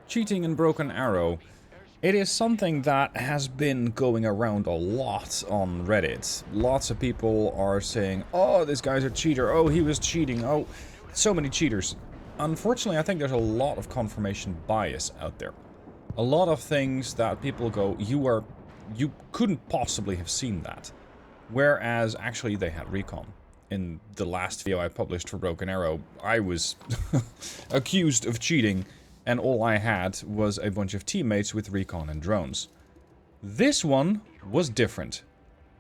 Cheating in Broken Arrow. It is something that has been going around a lot on Reddit. Lots of people are saying, oh, this guy's a cheater, oh, he was cheating, oh, so many cheaters. Unfortunately, I think there's a lot of confirmation bias out there. A lot of things that people go, you couldn't possibly have seen that. Whereas, actually, they had recon. In the last video I published for Broken Arrow, I was accused of cheating, and all I had was a bunch of teammates with recon and drones. This one was different,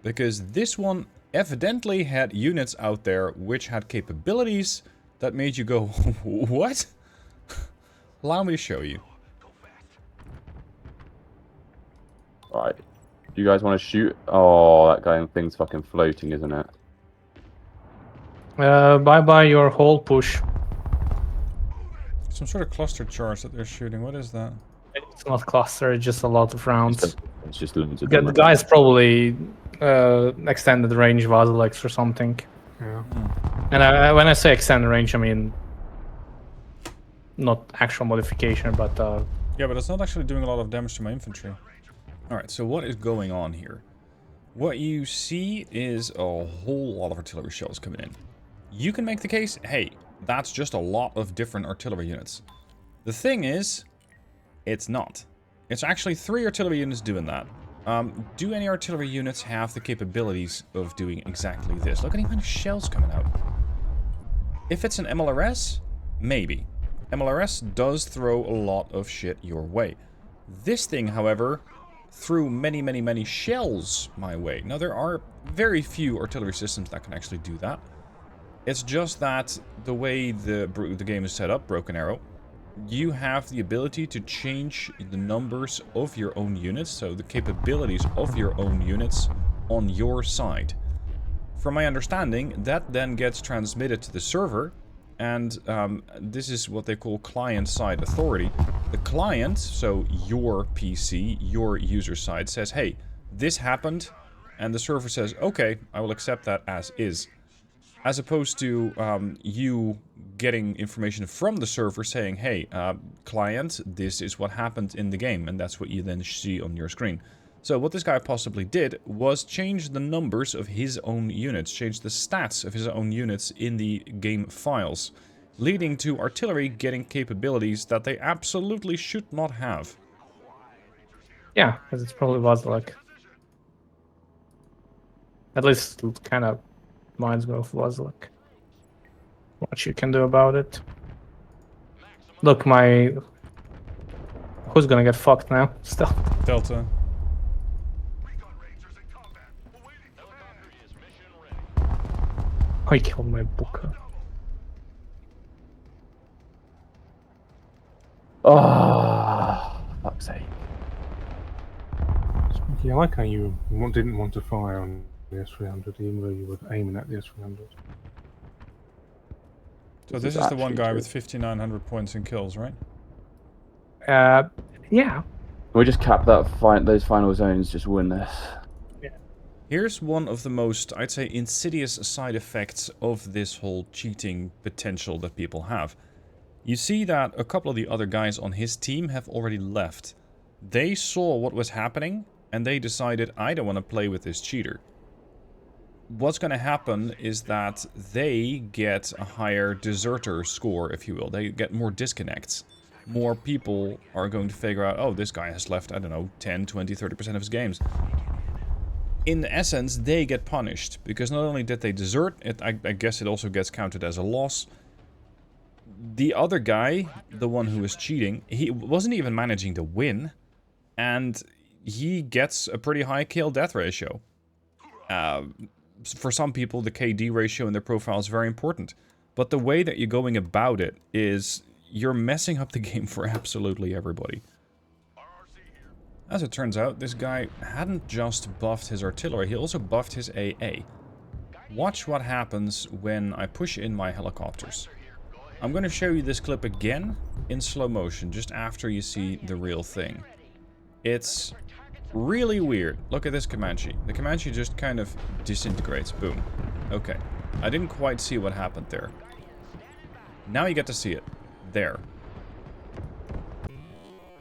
because this one evidently had units out there which had capabilities that made you go, what? Allow me to show you. Right. Do you guys want to shoot? Oh, that guy thing's fucking floating, isn't it? Bye-bye your whole push. Some sort of cluster charge that they're shooting. What is that? It's not cluster, it's just a lot of rounds. It's just limited. The guy's probably extended range Vazilex or something. Yeah. And when I say extended range, I mean not actual modification, but yeah, but it's not actually doing a lot of damage to my infantry. Alright, so what is going on here? What you see is a whole lot of artillery shells coming in. You can make the case, hey, that's just a lot of different artillery units. The thing is, it's not. It's actually 3 artillery units doing that. Do any artillery units have the capabilities of doing exactly this? Look at the amount of shells coming out. If it's an MLRS, maybe. MLRS does throw a lot of shit your way. This thing, however, threw many shells my way. Now, there are very few artillery systems that can actually do that. It's just that the way the game is set up, Broken Arrow, you have the ability to change the numbers of your own units, so the capabilities of your own units on your side. From my understanding, that then gets transmitted to the server, and this is what they call client-side authority. The client, so your PC, your user side, says, hey, this happened, and the server says, okay, I will accept that as is. As opposed to you getting information from the server saying, hey, client, this is what happened in the game, and that's what you then see on your screen. So what this guy possibly did was change the numbers of his own units, change the stats of his own units in the game files, leading to artillery getting capabilities that they absolutely should not have. yeah, because it's probably Vazilex. At least it kind of reminds me of Vazilex. What you can do about it. Look, who's gonna get fucked now? Still. Delta. I killed my Booker. Oh, fuck's sake. Yeah, I like how you didn't want to fire on the S300, even though you were aiming at the S300. So this is the one guy with 5,900 points and kills, right? Yeah. Can we just cap that those final zones, just win this? Here's one of the most, I'd say, insidious side effects of this whole cheating potential that people have. You see that a couple of the other guys on his team have already left. They saw what was happening, and they decided, I don't want to play with this cheater. What's going to happen is that they get a higher deserter score, if you will. They get more disconnects. More people are going to figure out, oh, this guy has left, I don't know, 10, 20, 30% of his games. In essence, they get punished, because not only did they desert, I guess it also gets counted as a loss. The other guy, the one who was cheating, he wasn't even managing to win, and he gets a pretty high kill-death ratio. For some people, the KD ratio in their profile is very important, but the way that you're going about it is you're messing up the game for absolutely everybody. As it turns out, this guy hadn't just buffed his artillery, he also buffed his AA. Watch what happens when I push in my helicopters. I'm going to show you this clip again in slow motion, just after you see the real thing. It's really weird. Look at this Comanche. The Comanche just kind of disintegrates. Boom. Okay. I didn't quite see what happened there. Now you get to see it. There.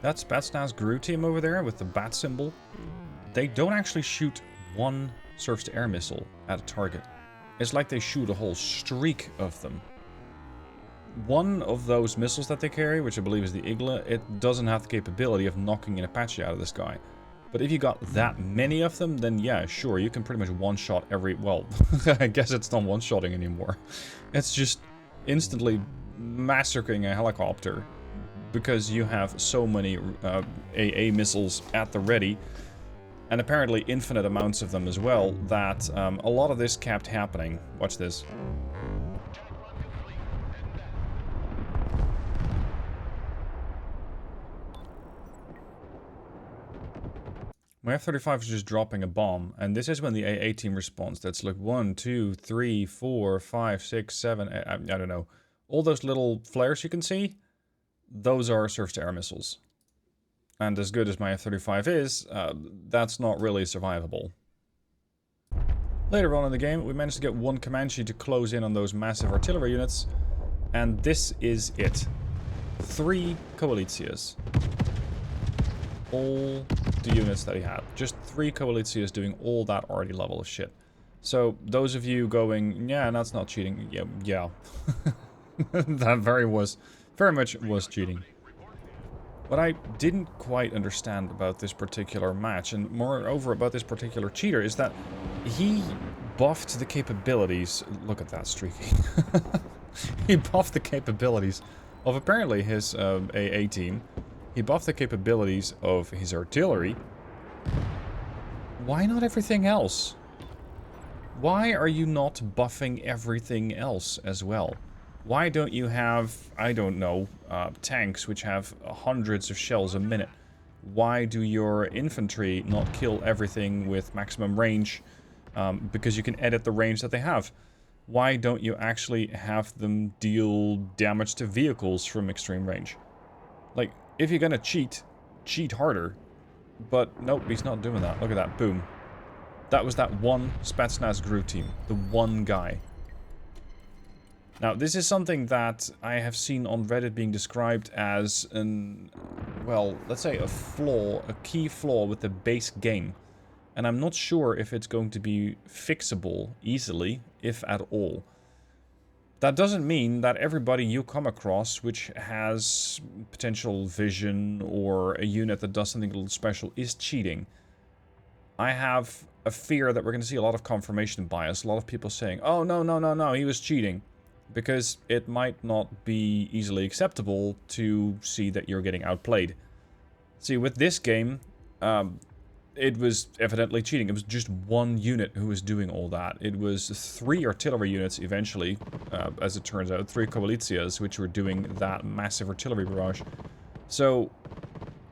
That Spetsnaz GRU team over there with the bat symbol, they don't actually shoot one surface-to-air missile at a target. It's like they shoot a whole streak of them. One of those missiles that they carry, which I believe is the Igla, it doesn't have the capability of knocking an Apache out of the sky. But if you got that many of them, then yeah, sure, you can pretty much one-shot every... Well, I guess it's not one-shotting anymore. It's just instantly massacring a helicopter because you have so many AA missiles at the ready, and apparently infinite amounts of them as well, that a lot of this kept happening. Watch this. My F-35 is just dropping a bomb, and this is when the AA team responds. That's like 1, 2, 3, 4, 5, 6, 7, I don't know. All those little flares you can see, those are surface-to-air missiles. And as good as my F-35 is, that's not really survivable. Later on in the game, we managed to get one Comanche to close in on those massive artillery units, and this is it. 3 Koalitias. All the units that he had. Just 3 Koalitias doing all that arty level of shit. So, those of you going, yeah, that's not cheating. Yeah. That very much was cheating. What I didn't quite understand about this particular match, and moreover about this particular cheater, is that he buffed the capabilities... Look at that streaking. He buffed the capabilities of apparently his AA team. He buffed the capabilities of his artillery. Why not everything else? Why are you not buffing everything else as well? Why don't you have, I don't know, tanks which have hundreds of shells a minute? Why do your infantry not kill everything with maximum range? Because you can edit the range that they have. Why don't you actually have them deal damage to vehicles from extreme range? Like, if you're gonna cheat harder. But nope, he's not doing that. Look at that, boom. That was that one Spetsnaz GRU team. The one guy. Now, this is something that I have seen on Reddit being described as an, well, let's say a flaw, a key flaw with the base game. And I'm not sure if it's going to be fixable easily, if at all. That doesn't mean that everybody you come across which has potential vision or a unit that does something a little special is cheating. I have a fear that we're going to see a lot of confirmation bias. A lot of people saying, oh, no, he was cheating. Because it might not be easily acceptable to see that you're getting outplayed. See, with this game, it was evidently cheating. It was just one unit who was doing all that. It was 3 artillery units eventually, as it turns out, 3 Koalitias, which were doing that massive artillery barrage. So,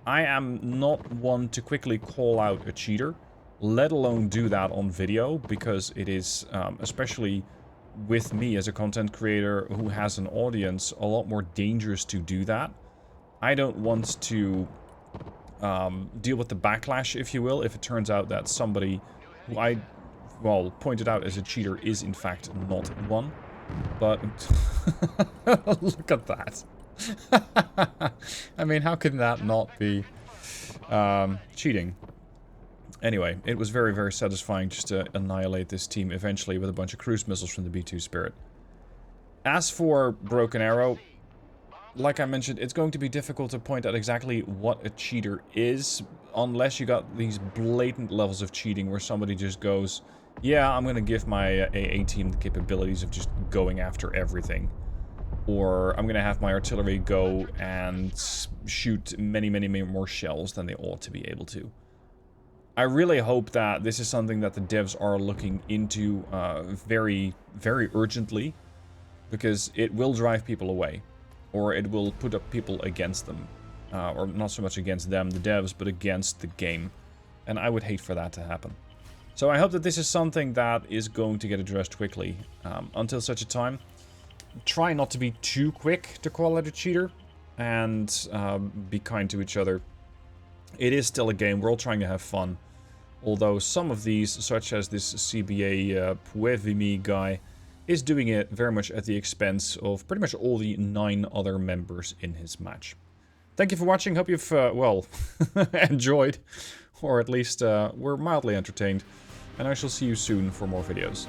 I am not one to quickly call out a cheater, let alone do that on video, because it is, especially with me as a content creator who has an audience, a lot more dangerous to do that. I don't want to deal with the backlash, if you will, if it turns out that somebody who I, well, pointed out as a cheater is in fact not one. But look at that. I mean, how can that not be cheating? Anyway, it was very, very satisfying just to annihilate this team eventually with a bunch of cruise missiles from the B-2 Spirit. As for Broken Arrow, like I mentioned, it's going to be difficult to point out exactly what a cheater is, unless you got these blatant levels of cheating where somebody just goes, yeah, I'm going to give my AA team the capabilities of just going after everything. Or I'm going to have my artillery go and shoot many, many, many more shells than they ought to be able to. I really hope that this is something that the devs are looking into very, very urgently, because it will drive people away, or it will put up people against them, or not so much against them, the devs, but against the game, and I would hate for that to happen. So I hope that this is something that is going to get addressed quickly. Until such a time, try not to be too quick to call out a cheater, and be kind to each other. It is still a game, we're all trying to have fun. Although some of these, such as this CBA Puevimi guy, is doing it very much at the expense of pretty much all the 9 other members in his match. Thank you for watching. Hope you've, well, enjoyed. Or at least were mildly entertained. And I shall see you soon for more videos.